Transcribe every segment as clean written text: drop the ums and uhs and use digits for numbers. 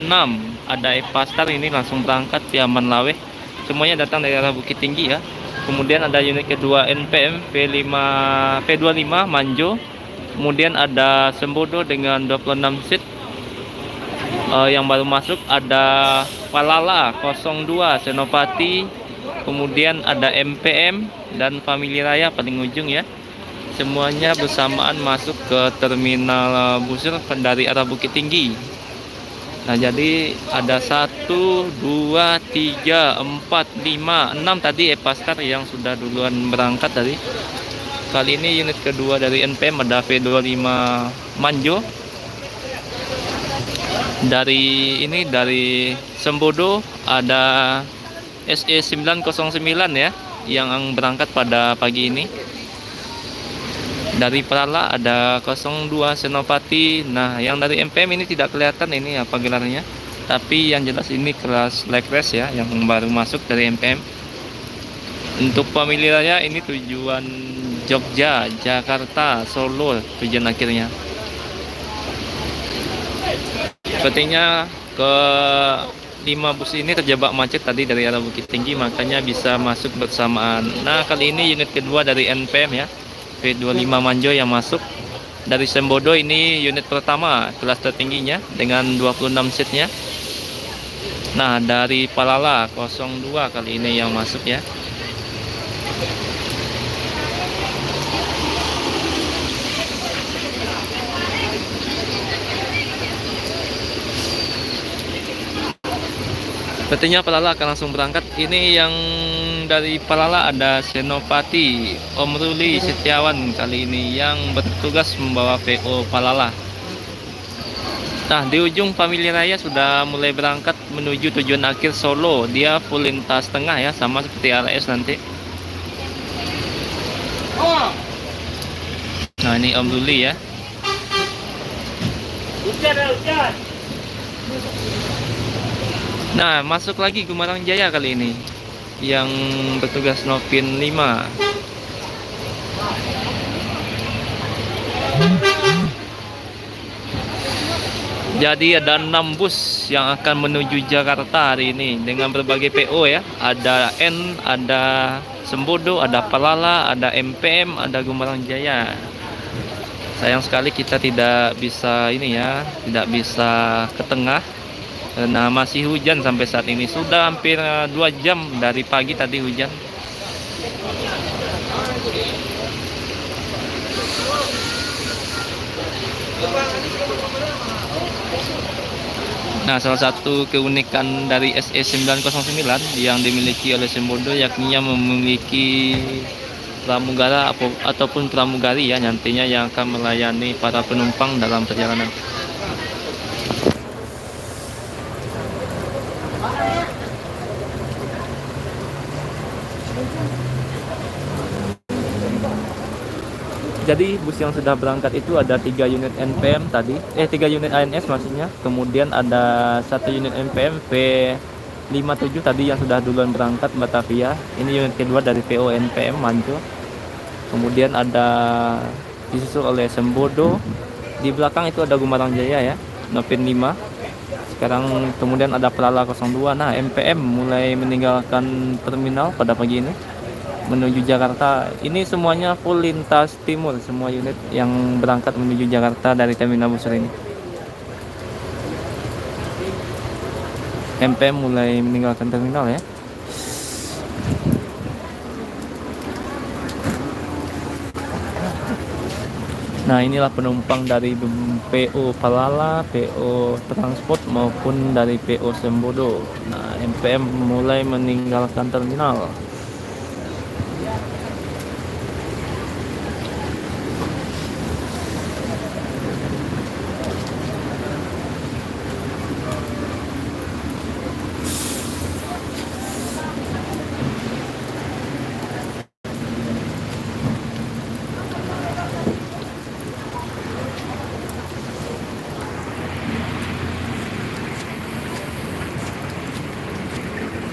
6 ada Epastar, ini langsung berangkat via Manlaweh. Semuanya datang dari arah Bukit Tinggi ya. Kemudian ada unit kedua NPM V5 V25 Manjo. Kemudian ada Sembodo dengan 26 seat. Yang baru masuk ada Palala 02 Senopati. Kemudian ada MPM dan Family Raya paling ujung ya. Semuanya bersamaan masuk ke terminal busur dari arah Bukit Tinggi. Nah, jadi ada 1, 2, 3, 4, 5, 6 tadi Epastar yang sudah duluan berangkat tadi. Kali ini unit kedua dari NPM ada V25 Manjo. Dari Sembodo ada SE909 ya yang berangkat pada pagi ini. Dari Palala ada 02 Senopati. Nah, yang dari MPM ini tidak kelihatan ini apa gelarnya. Tapi yang jelas ini kelas light race ya, yang baru masuk dari MPM. Untuk Family Raya ini tujuan Jogja, Jakarta, Solo tujuan akhirnya. Sepertinya ke 5 bus ini terjebak macet tadi dari arah Bukit Tinggi, makanya bisa masuk bersamaan. Nah, kali ini unit kedua dari NPM ya, V25 Manjo yang masuk. Dari Sembodo ini unit pertama kelas tertingginya dengan 26 seatnya. Nah, dari Palala 02 kali ini yang masuk ya. Sepertinya Palala akan langsung berangkat. Ini yang dari Palala ada Senopati Om Ruli Setiawan kali ini yang bertugas membawa PO Palala. Nah, di ujung Family Raya sudah mulai berangkat menuju tujuan akhir Solo. Dia full lintas tengah ya, sama seperti RS nanti. Nah, ini Om Ruli ya. Nah, masuk lagi Gumarang Jaya kali ini yang bertugas Novin 5. Jadi ada 6 bus yang akan menuju Jakarta hari ini dengan berbagai PO ya. Ada N, ada Sembodo, ada Palala, ada MPM, ada Gumarang Jaya. Sayang sekali kita tidak bisa ini ya, tidak bisa ke tengah. Nah, masih hujan sampai saat ini. Sudah hampir 2 jam dari pagi tadi hujan. Nah, salah satu keunikan dari SE909 yang dimiliki oleh Sembodo yakni yang memiliki pramugara ataupun pramugari ya nantinya yang akan melayani para penumpang dalam perjalanan. Jadi bus yang sudah berangkat itu ada 3 unit NPM tadi, 3 unit ANS maksudnya. Kemudian ada 1 unit NPM V57 tadi yang sudah duluan berangkat Batavia. Ini unit kedua dari VO NPM Manjo. Kemudian ada disusul oleh Sembodo. Di belakang itu ada Gumarang Jaya ya, Novin 5. Sekarang kemudian ada Palala 02. Nah, MPM mulai meninggalkan terminal pada pagi ini menuju Jakarta. Ini semuanya full lintas timur, semua unit yang berangkat menuju Jakarta dari terminal busur ini. MPM mulai meninggalkan terminal ya. Nah, inilah penumpang dari PO Palala, PO Transport maupun dari PO Sembodo. Nah, MPM mulai meninggalkan terminal.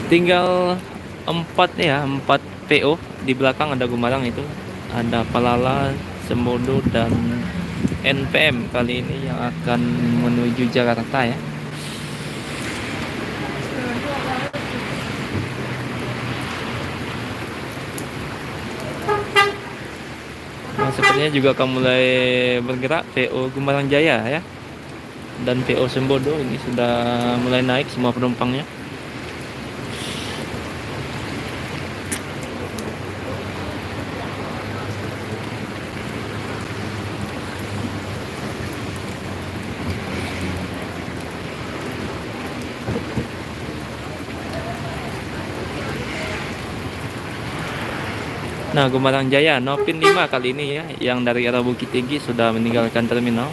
Tinggal 4 PO. Di belakang ada Gumarang itu, ada Palala, Sembodo dan NPM kali ini yang akan menuju Jakarta ya. Nah, sepertinya juga akan mulai bergerak PO Gumarang Jaya ya. Dan PO Sembodo ini sudah mulai naik semua penumpangnya. Nah, Gumarang Jaya Nopin 5 kali ini ya, yang dari arah Bukit Tinggi sudah meninggalkan terminal.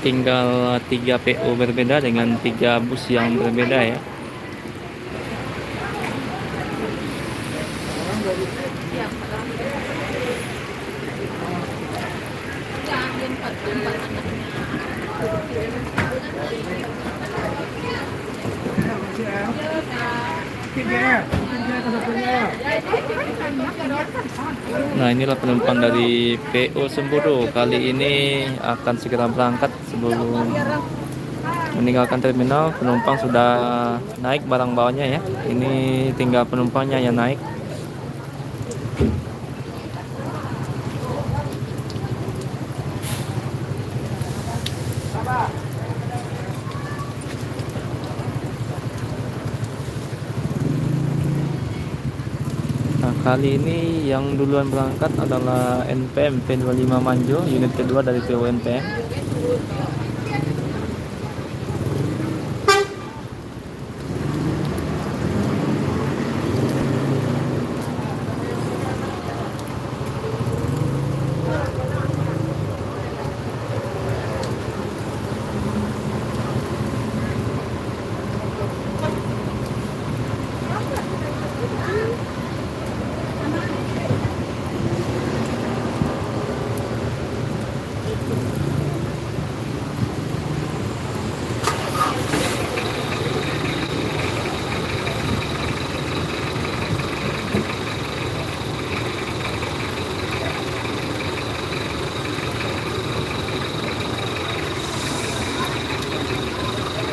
Tinggal 3 PO berbeda dengan 3 bus yang berbeda ya. Nah, inilah penumpang dari PO Sembodo. Kali ini akan segera berangkat sebelum meninggalkan terminal. Penumpang sudah naik barang bawahnya ya. Ini tinggal penumpangnya yang naik. Nah, kali ini yang duluan berangkat adalah NPM P25 Manjo, unit kedua dari PO NPM.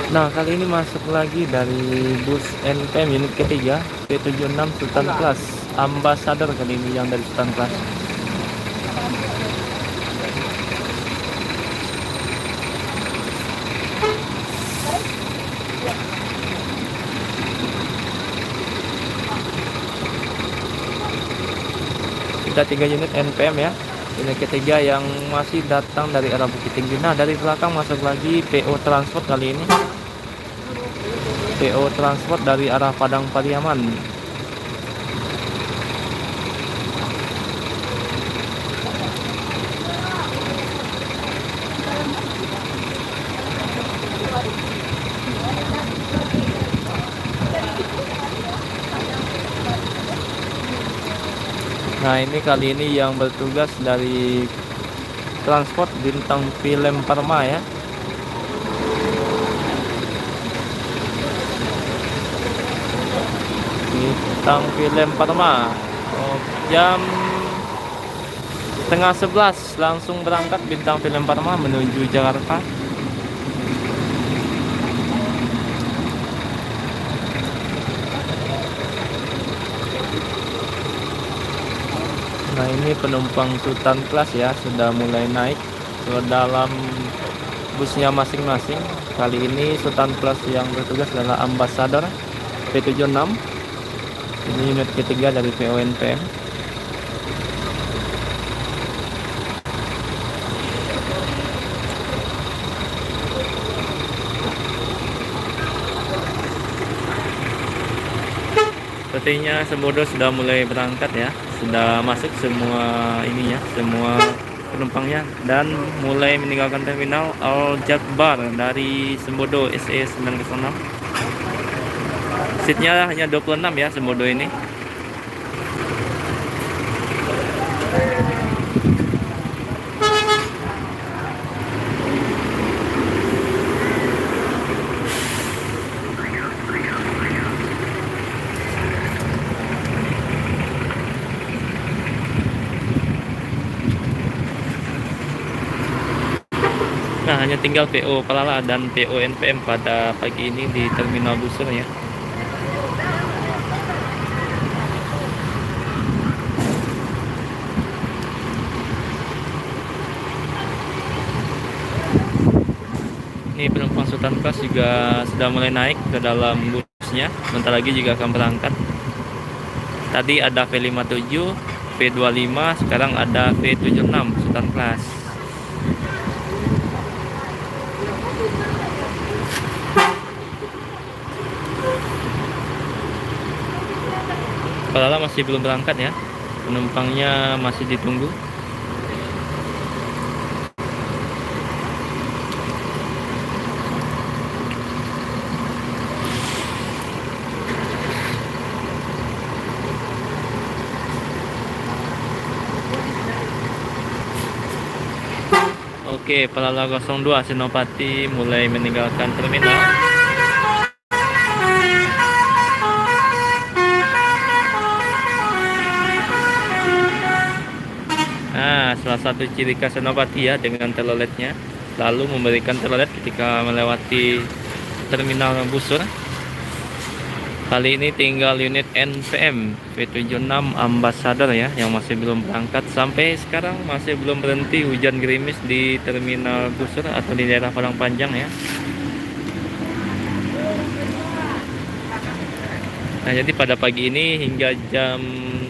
Nah, kali ini masuk lagi dari bus NPM unit ketiga P76 Sultan Class Ambassador, kali ini yang dari Sultan Class. Kita 3 unit NPM ya. Unit ketiga yang masih datang dari arah Bukit Tinggi. Nah, dari belakang masuk lagi PO Transport kali ini. PO Transport dari arah Padang Pariaman. Nah, ini kali ini yang bertugas dari transport Bintang Film Parma ya. Bintang Film Parma. Jam setengah 11 langsung berangkat Bintang Film Parma menuju Jakarta. Nah, ini penumpang Sultan Class ya, sudah mulai naik ke dalam busnya masing-masing. Kali ini Sultan Class yang bertugas adalah Ambassador P76. Ini unit ketiga dari PO NPM. Sepertinya Sembodo sudah mulai berangkat ya, sudah masuk semua ini ya, semua penumpangnya, dan mulai meninggalkan terminal Al Jakbar dari Sembodo SE 906. Seatnya hanya 26 ya Sembodo ini. hanya tinggal PO Palala dan PO NPM pada pagi ini di Terminal Busur ya. Ini penumpang Sultan Plus juga sudah mulai naik ke dalam busnya. Bentar lagi juga akan berangkat. Tadi ada V57, V25, sekarang ada V76 Sultan Plus. Palala masih belum berangkat ya. Penumpangnya masih ditunggu. Oke, Palala 02 Senopati mulai meninggalkan terminal. Nah, salah satu ciri khas Senopati ya dengan teloletnya, lalu memberikan telolet ketika melewati terminal Busur. Kali ini tinggal unit NPM V76 Ambassador ya yang masih belum berangkat. Sampai sekarang masih belum berhenti hujan gerimis di terminal Busur atau di daerah Padang Panjang ya. Nah, jadi pada pagi ini hingga jam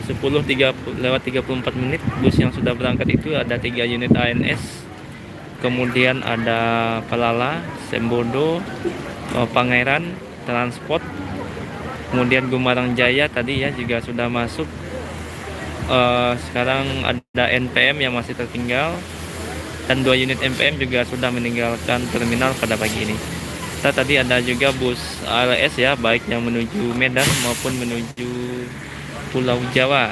10:34 bus yang sudah berangkat itu ada 3 unit ANS, kemudian ada Palala, Sembodo, Pangeran, Transport, kemudian Gumarang Jaya tadi ya juga sudah masuk. Sekarang ada NPM yang masih tertinggal dan 2 unit NPM juga sudah meninggalkan terminal pada pagi ini. Tadi ada juga bus ALS ya, baik yang menuju Medan maupun menuju Pulau Jawa.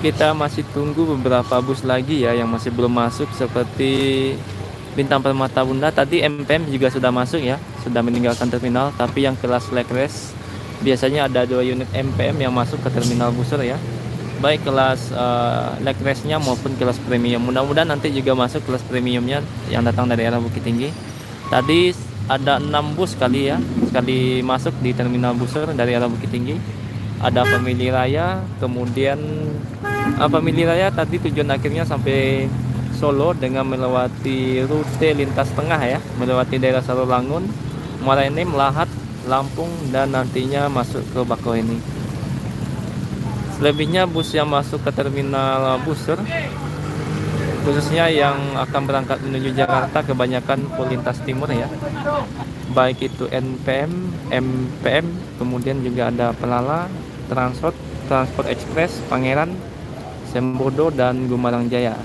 Kita masih tunggu beberapa bus lagi ya yang masih belum masuk, seperti Bintang Permata Bunda. Tadi MPM juga sudah masuk ya, sudah meninggalkan terminal. Tapi yang kelas Legres biasanya ada 2 unit MPM yang masuk ke terminal Busur ya, baik kelas Legresnya maupun kelas premium. Mudah-mudahan nanti juga masuk kelas premiumnya yang datang dari arah Bukit Tinggi. Tadi ada 6 bus sekali masuk di terminal Busur dari arah Bukit Tinggi. Ada Family Raya, kemudian Family Raya tadi tujuan akhirnya sampai Solo dengan melewati rute lintas tengah ya, melewati daerah Sarolangun, Muara Enim, Lahat, Lampung, dan nantinya masuk ke Bakauheni. Selebihnya bus yang masuk ke terminal Busur, khususnya yang akan berangkat menuju Jakarta, kebanyakan full lintas timur ya, baik itu NPM, MPM, kemudian juga ada Palala, Transport Express, Pangeran, Sembodo, dan Gumarang Jaya.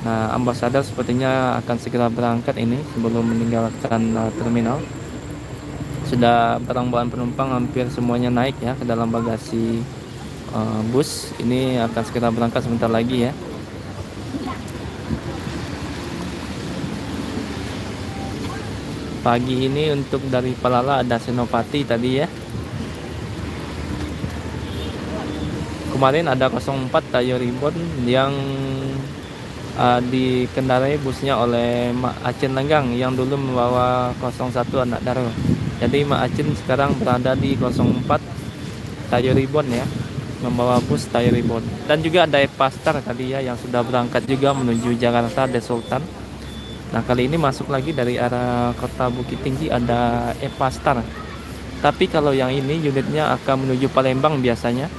Nah, Ambassador sepertinya akan segera berangkat ini sebelum meninggalkan terminal. Sudah barang bawaan penumpang hampir semuanya naik ya ke dalam bagasi bus. Ini akan segera berangkat sebentar lagi ya. Pagi ini untuk dari Palala ada Senopati tadi ya. Kemarin ada 04 Tayo Ribbon yang dikendarai busnya oleh Mak Acin Lenggang yang dulu membawa 01 Anak Daro. Jadi Mak Acin sekarang berada di 04 Tayo Ribbon ya, membawa bus Tayo Ribbon. Dan juga ada Epastar tadi ya yang sudah berangkat juga menuju Jakarta The Sultan. Nah, kali ini masuk lagi dari arah kota Bukit Tinggi ada Epastar. Tapi kalau yang ini unitnya akan menuju Palembang biasanya,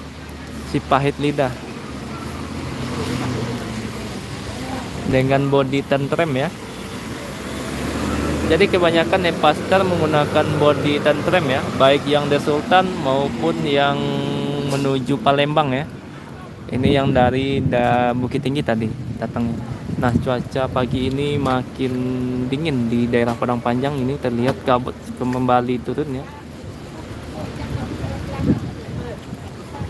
si Pahit Lidah, dengan bodi tentrem ya. Jadi kebanyakan Epastar menggunakan bodi tentrem ya, baik yang The Sultan maupun yang menuju Palembang ya. Ini yang dari Bukit Tinggi tadi datangnya. Nah, cuaca pagi ini makin dingin di daerah Padang Panjang, ini terlihat kabut kembali turun ya.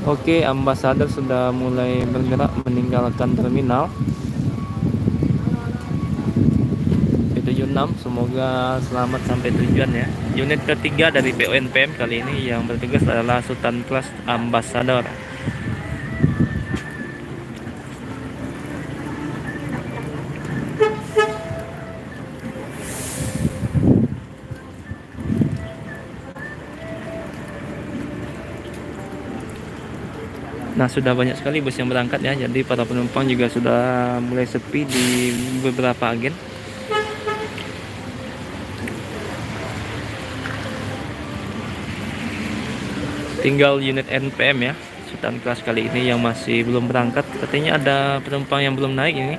Oke, Ambassador sudah mulai bergerak meninggalkan terminal. Semoga selamat sampai tujuan ya. Unit ketiga dari PO NPM kali ini yang bertugas adalah Sultan Class Ambassador. Nah, sudah banyak sekali bus yang berangkat ya. Jadi para penumpang juga sudah mulai sepi di beberapa agen. Tinggal unit NPM ya, Sultan Class kali ini yang masih belum berangkat. Katanya ada penumpang yang belum naik ini.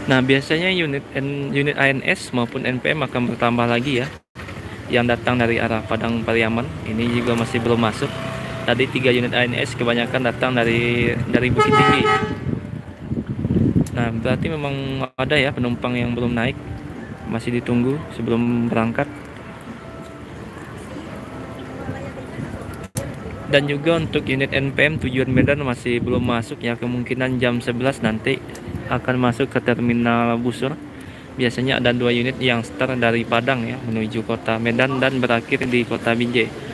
Nah, biasanya unit ANS maupun NPM akan bertambah lagi ya. Yang datang dari arah Padang Pariaman ini juga masih belum masuk. Tadi 3 unit ANS kebanyakan datang dari Bukit Tinggi. Nah, berarti memang ada ya penumpang yang belum naik, masih ditunggu sebelum berangkat. Dan juga untuk unit NPM tujuan Medan masih belum masuk ya, kemungkinan jam 11 nanti akan masuk ke terminal Busur. Biasanya ada 2 unit yang start dari Padang ya menuju kota Medan dan berakhir di kota Binjai.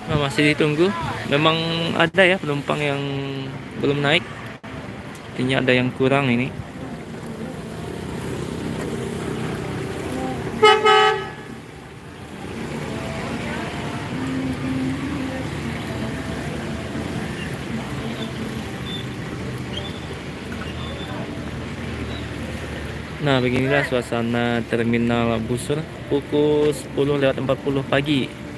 Nah, masih ditunggu. Memang ada ya penumpang yang belum naik. Artinya ada yang kurang ini. Nah, beginilah suasana terminal Busur pukul 10:40 pagi.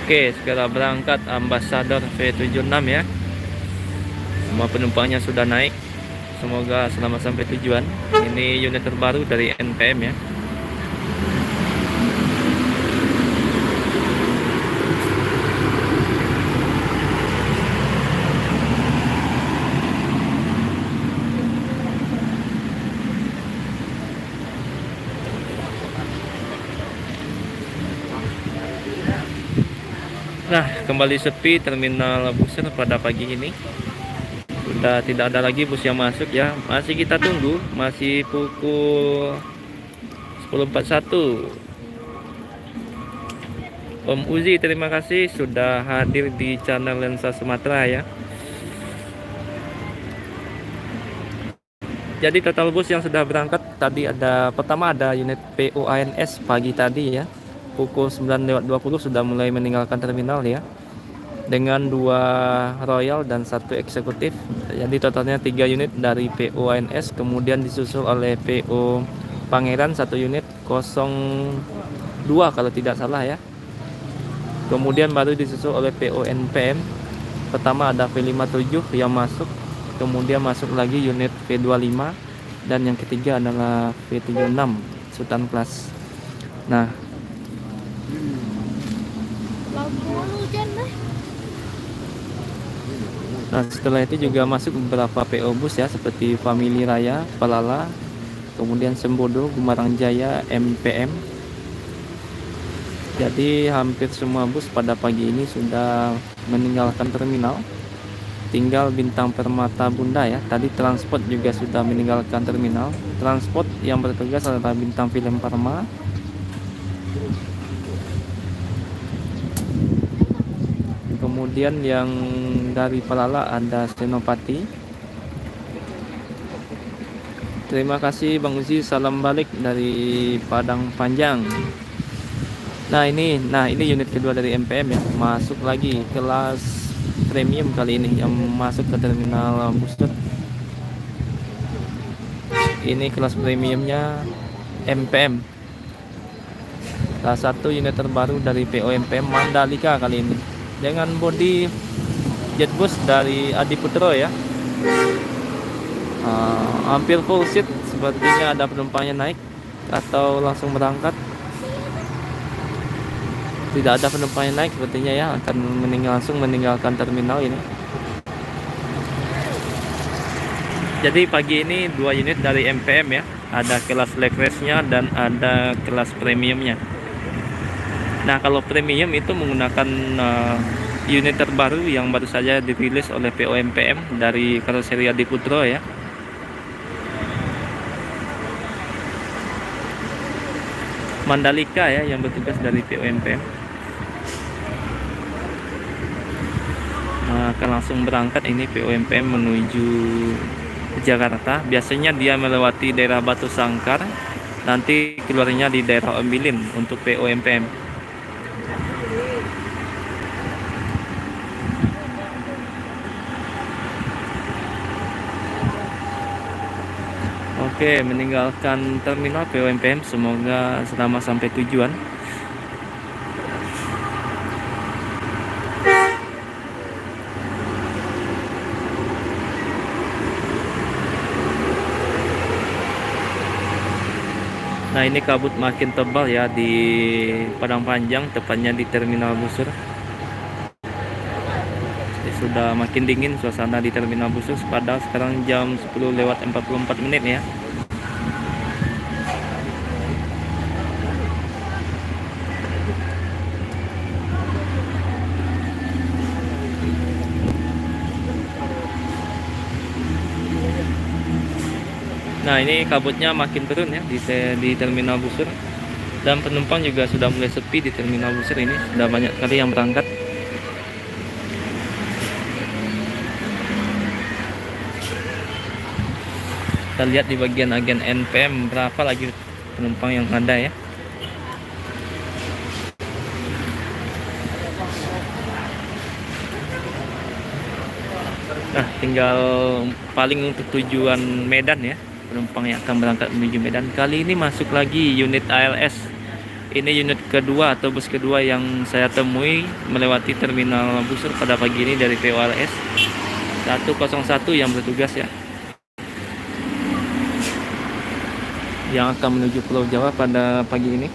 Oke, segera berangkat Ambassador V76 ya. Semua penumpangnya sudah naik. Semoga selamat sampai tujuan. Ini unit terbaru dari NPM ya. Nah, kembali sepi terminal Busur pada pagi ini. Sudah tidak ada lagi bus yang masuk ya. Masih kita tunggu, masih pukul 10:41. Om Uzi, terima kasih sudah hadir di channel Lensa Sumatera ya. Jadi total bus yang sudah berangkat tadi pertama ada unit POANS pagi tadi ya. Pukul 9:20 sudah mulai meninggalkan terminal ya, dengan 2 Royal dan 1 eksekutif. Jadi totalnya 3 unit dari POANS, kemudian disusul oleh PO Pangeran 1 unit 02 kalau tidak salah ya. Kemudian baru disusul oleh PO NPM. Pertama ada V57 yang masuk, kemudian masuk lagi unit V25, dan yang ketiga adalah V76 Sultan Class. Nah, setelah itu juga masuk beberapa PO bus ya, seperti Family Raya, Palala, kemudian Sembodo, Gumarang Jaya, MPM. Jadi hampir semua bus pada pagi ini sudah meninggalkan terminal. Tinggal Bintang Permata Bunda ya. Tadi Transport juga sudah meninggalkan terminal. Transport yang bertugas adalah Bintang Film Parma. Kemudian yang dari Palala ada Senopati. Terima kasih Bang Uzi, salam balik dari Padang Panjang. Nah ini unit kedua dari MPM ya, masuk lagi kelas premium kali ini yang masuk ke terminal Busur. Ini kelas premiumnya MPM, salah satu unit terbaru dari PO MPM Mandalika kali ini, dengan bodi jetbus dari Adi Putro ya. Hampir full seat, sepertinya ada penumpangnya naik atau langsung berangkat. Tidak ada penumpangnya naik sepertinya ya, akan langsung meninggalkan terminal ini. Jadi pagi ini 2 unit dari MPM ya, ada kelas leg race-nya dan ada kelas premiumnya. Nah, kalau premium itu menggunakan unit terbaru yang baru saja dirilis oleh PO MPM dari karoseri Adi Putro ya. Mandalika ya yang bertugas dari PO MPM. Akan langsung berangkat ini PO MPM menuju Jakarta. Biasanya dia melewati daerah Batu Sangkar, nanti keluarnya di daerah Ombilin untuk PO MPM. Oke, meninggalkan terminal PO MPM, semoga selamat sampai tujuan. Nah, ini kabut makin tebal ya di Padang Panjang, tepatnya di terminal Busur. Sudah makin dingin suasana di terminal Busur, padahal sekarang jam 10:44 ya. Nah, ini kabutnya makin turun ya di terminal Busur, dan penumpang juga sudah mulai sepi di terminal Busur ini, sudah banyak sekali yang berangkat. Kita lihat di bagian agen NPM berapa lagi penumpang yang ada ya. Nah, tinggal paling untuk tujuan Medan ya, penumpang yang akan berangkat menuju Medan. Kali ini masuk lagi unit ALS. Ini unit kedua atau bus kedua yang saya temui melewati terminal Busur pada pagi ini dari PO ALS 101 yang bertugas ya, yang akan menuju Pulau Jawa pada pagi ini.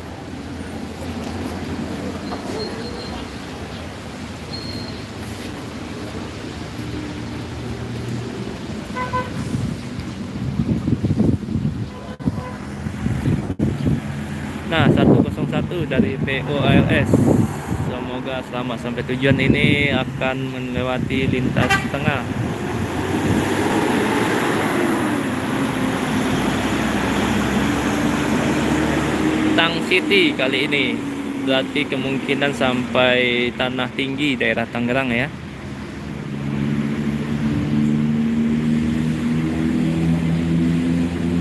Nah, 101 dari PO ALS, semoga selamat sampai tujuan. Ini akan melewati lintas tengah. Tang City kali ini, berarti kemungkinan sampai Tanah Tinggi daerah Tangerang ya.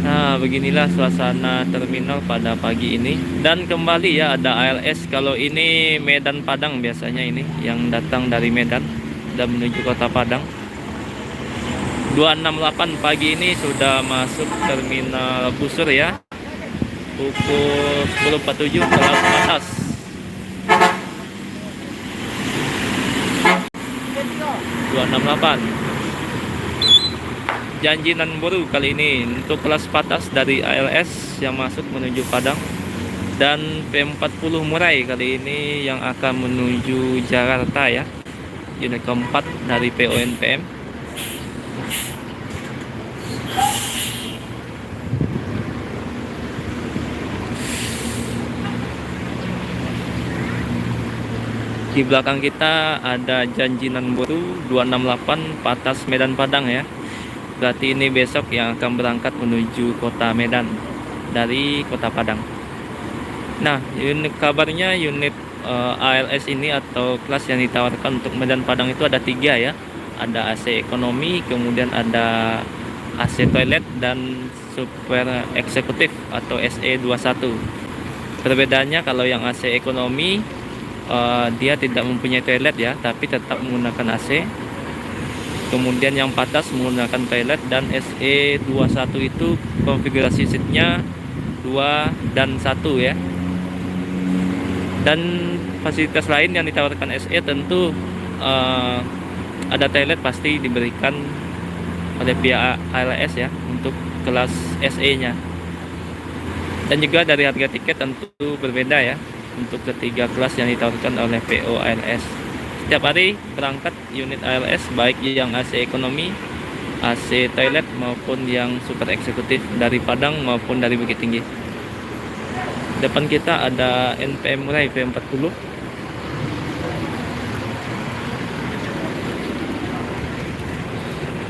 Nah, beginilah suasana terminal pada pagi ini. Dan kembali ya, ada ALS. Kalau ini Medan Padang biasanya, ini yang datang dari Medan dan menuju kota Padang. 268 pagi ini sudah masuk terminal Busur ya, pukul 10.47 kelas atas. 268 Janjinan Boru kali ini untuk kelas patas dari ALS yang masuk menuju Padang, dan P40 Murai kali ini yang akan menuju Jakarta ya, unit keempat dari PO MPM. Di belakang kita ada Janjinan Boru 268 patas Medan Padang ya. Berarti ini besok yang akan berangkat menuju kota Medan dari kota Padang. Nah, kabarnya unit ALS ini atau kelas yang ditawarkan untuk Medan Padang itu ada 3 ya. Ada AC ekonomi, kemudian ada AC toilet, dan super eksekutif atau SE21. Perbedaannya, kalau yang AC ekonomi dia tidak mempunyai toilet ya, tapi tetap menggunakan AC. Kemudian yang patas menggunakan toilet, dan SE21 itu konfigurasi seatnya 2 dan 1 ya. Dan fasilitas lain yang ditawarkan SE tentu ada toilet pasti diberikan oleh pihak ALS ya untuk kelas SE nya. Dan juga dari harga tiket tentu berbeda ya untuk ketiga kelas yang ditawarkan oleh PO ALS. Setiap hari berangkat unit ALS baik yang AC ekonomi, AC toilet maupun yang super eksekutif dari Padang maupun dari Bukit Tinggi. Depan kita ada NPM Murai V40.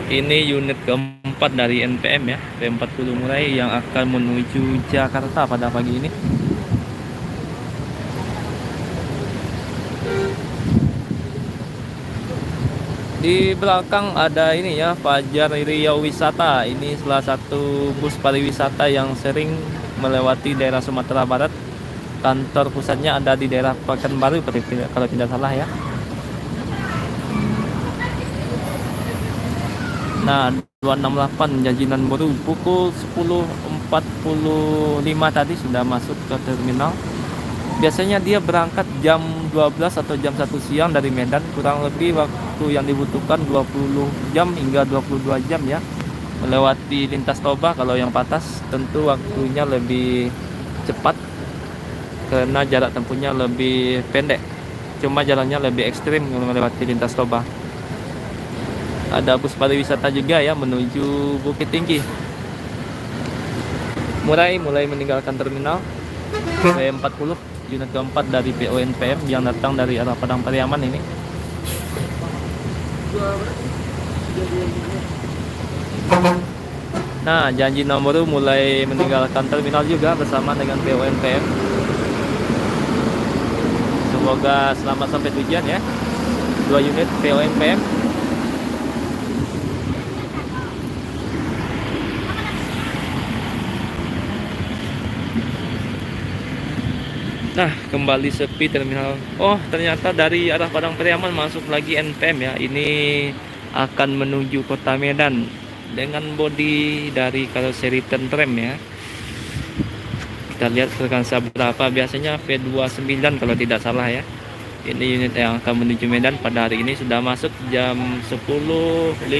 Ini unit keempat dari NPM ya, V40 Murai yang akan menuju Jakarta pada pagi ini. Di belakang ada ini ya, Fajar Riau Wisata. Ini salah satu bus pariwisata yang sering melewati daerah Sumatera Barat. Kantor pusatnya ada di daerah Pekanbaru kalau tidak salah ya. Nah, 268 Janjinan Baru pukul 10.45 tadi sudah masuk ke terminal. Biasanya dia berangkat jam 12 atau jam 1 siang dari Medan. Kurang lebih waktu yang dibutuhkan 20 jam hingga 22 jam ya. Melewati lintas Toba. Kalau yang patas tentu waktunya lebih cepat karena jarak tempuhnya lebih pendek. Cuma jalannya lebih ekstrim melewati lintas Toba. Ada bus pariwisata juga ya menuju Bukit Tinggi. Mulai meninggalkan terminal V40 unit keempat dari PO NPM yang datang dari arah Padang Pariaman ini. Nah, Janji Nomor mulai meninggalkan terminal juga bersama dengan PO NPM. Semoga selamat sampai tujuan ya. 2 unit PO NPM. Nah, kembali sepi terminal. Oh, ternyata dari arah Padang Pariaman masuk lagi NPM ya. Ini akan menuju kota Medan dengan bodi dari karoseri Tentrem ya. Kita lihat frekuensi berapa. Biasanya V29 kalau tidak salah ya. Ini unit yang akan menuju Medan pada hari ini sudah masuk jam 10.50.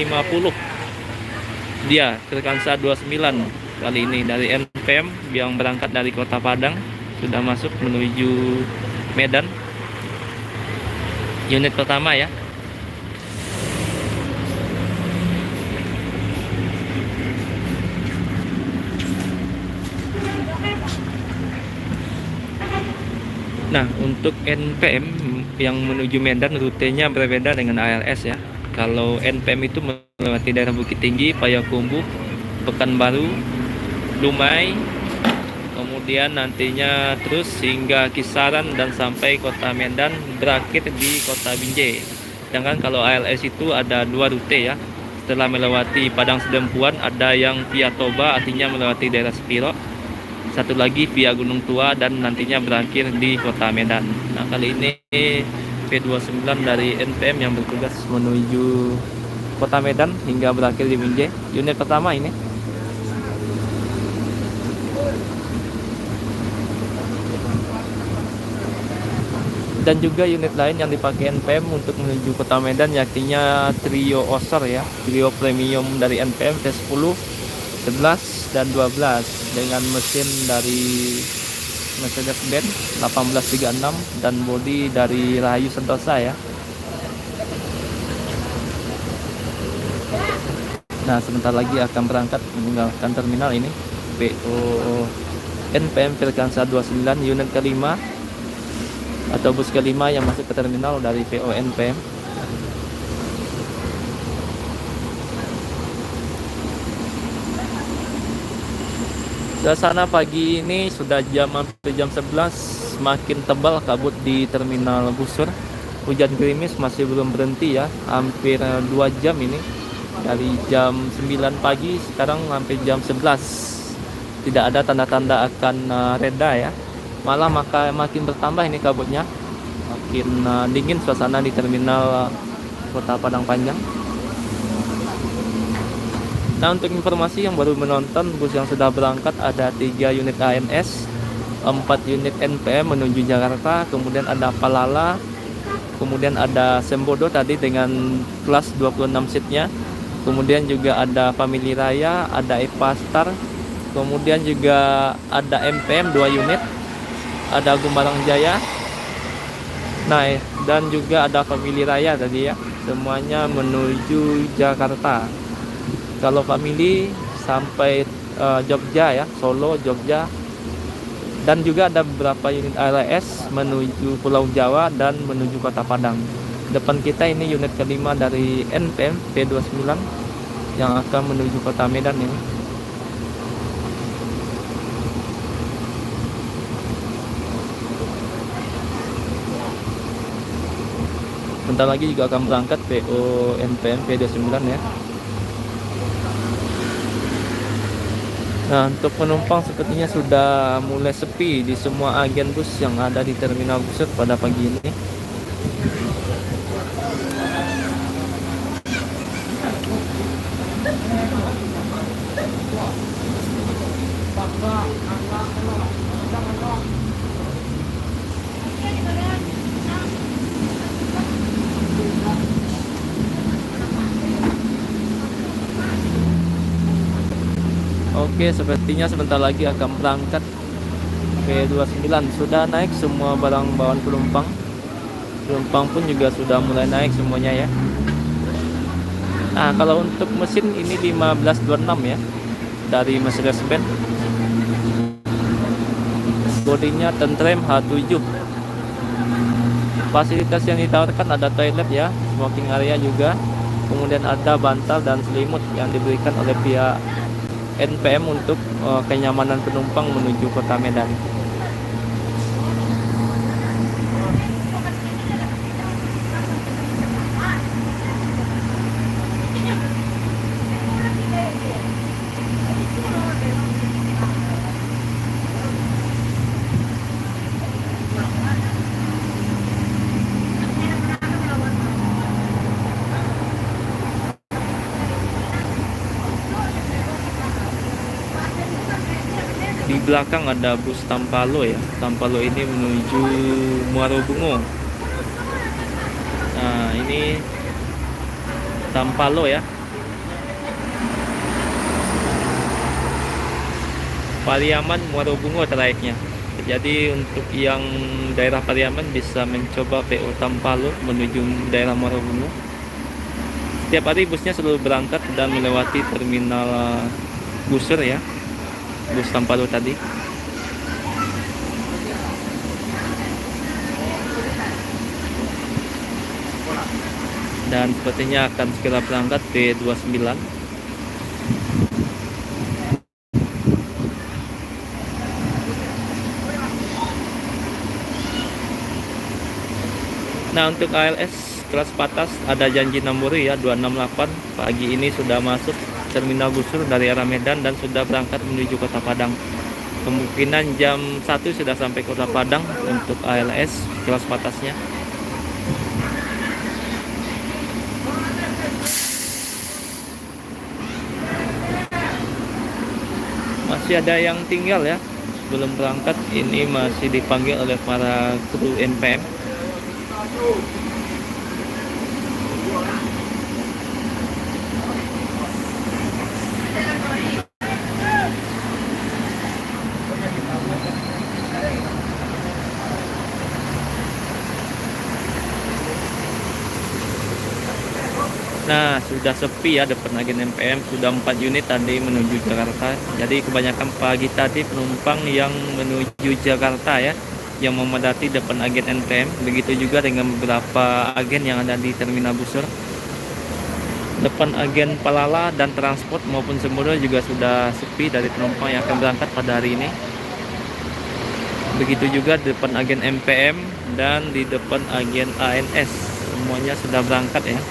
Dia frekuensi 29 kali ini dari NPM yang berangkat dari kota Padang. Sudah masuk menuju Medan. Unit pertama ya. Nah, untuk NPM yang menuju Medan rutenya berbeda dengan ALS ya. Kalau NPM itu melewati daerah Bukit Tinggi, Payakumbuh, Pekanbaru, Dumai, kemudian nantinya terus hingga Kisaran dan sampai kota Medan, berakhir di kota Binjai. Sedangkan kalau ALS itu ada 2 rute ya. Setelah melewati Padang Sedempuan ada yang via Toba, artinya melewati daerah Sepiro. Satu lagi via Gunung Tua dan nantinya berakhir di kota Medan. Nah, kali ini P29 dari NPM yang bertugas menuju kota Medan hingga berakhir di Binjai. Unit pertama ini. Dan juga unit lain yang dipakai NPM untuk menuju kota Medan yakni Trio Oser ya, Trio Premium dari NPM V10, 11 dan 12 dengan mesin dari Mercedes-Benz 1836 dan bodi dari Rahayu Sentosa ya. Nah, sebentar lagi akan berangkat meninggalkan terminal ini PO NPM Firkansa 29 unit kelima atau bus kelima yang masuk ke terminal dari PO NPM. Suasana pagi ini sudah hampir jam 11, semakin tebal kabut di terminal Busur. Hujan gerimis masih belum berhenti ya, hampir 2 jam ini. Dari jam 9 pagi sekarang hampir jam 11. Tidak ada tanda-tanda akan reda ya. Malah makin bertambah ini kabutnya. Makin dingin suasana di terminal Kota Padang Panjang. Nah, untuk informasi yang baru menonton, bus yang sudah berangkat ada 3 unit ANS, 4 unit NPM menuju Jakarta, kemudian ada Palala, kemudian ada Sembodo tadi dengan kelas 26 seatnya, kemudian juga ada Family Raya, ada Epastar, kemudian juga ada MPM 2 unit, ada Gumarang Jaya. Nah, dan juga ada Family Raya tadi ya, semuanya menuju Jakarta. Kalau family sampai Jogja ya, Solo, Jogja, dan juga ada beberapa unit ALS menuju Pulau Jawa dan menuju Kota Padang. Depan kita ini unit kelima dari NPM P29 yang akan menuju Kota Medan ini. Bentar lagi juga akan berangkat PO NPM P29 ya. Nah, untuk penumpang sepertinya sudah mulai sepi di semua agen bus yang ada di Terminal Busur pada pagi ini. Oke, sepertinya sebentar lagi akan berangkat P29. Sudah naik semua barang bawaan penumpang. Penumpang pun juga sudah mulai naik semuanya ya. Nah, kalau untuk mesin ini 1526 ya, dari Mercedes-Benz. Bodinya Tentrem H7. Fasilitas yang ditawarkan ada toilet ya, smoking area juga. Kemudian ada bantal dan selimut yang diberikan oleh pihak NPM untuk kenyamanan penumpang menuju Kota Medan. Di belakang ada bus Tampalo ya. Tampalo ini menuju Muaro Bungo. Nah, ini Tampalo ya. Pariaman Muaro Bungo trayeknya. Jadi untuk yang daerah Pariaman bisa mencoba PO Tampalo menuju daerah Muaro Bungo. Setiap hari busnya selalu berangkat dan melewati terminal Busur ya. Bus Tampalo tadi. Dan sepertinya akan segera berangkat P29. Nah, untuk ALS kelas patas ada janji Namburi ya 268 pagi ini sudah masuk Terminal Busur dari arah Medan dan sudah berangkat menuju Kota Padang. Kemungkinan jam 1 sudah sampai Kota Padang untuk ALS kelas patasnya. Masih ada yang tinggal ya belum berangkat, ini masih dipanggil oleh para kru NPM. Nah, sudah sepi ya depan agen NPM, sudah 4 unit tadi menuju Jakarta. Jadi kebanyakan pagi tadi penumpang yang menuju Jakarta ya, yang memadati depan agen NPM. Begitu juga dengan beberapa agen yang ada di Terminal Busur. Depan agen Palala dan Transport maupun Sembodo juga sudah sepi dari penumpang yang akan berangkat pada hari ini. Begitu juga di depan agen MPM dan di depan agen ANS, semuanya sudah berangkat ya.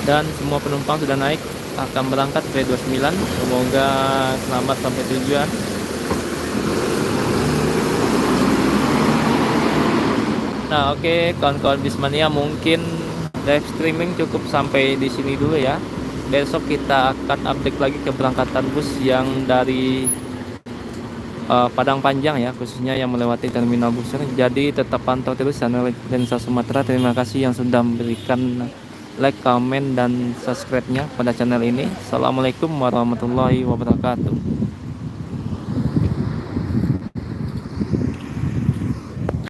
dan semua penumpang sudah naik akan berangkat V29. Semoga selamat sampai tujuan. Nah, oke, kawan-kawan Bismania, mungkin live streaming cukup sampai di sini dulu ya. Besok kita akan update lagi keberangkatan bus yang dari Padang Panjang ya, khususnya yang melewati terminal Busur. Jadi tetap pantau terus channel Lensa Sumatera. Terima kasih yang sudah memberikan like, komen, dan subscribe-nya pada channel ini. Assalamualaikum warahmatullahi wabarakatuh.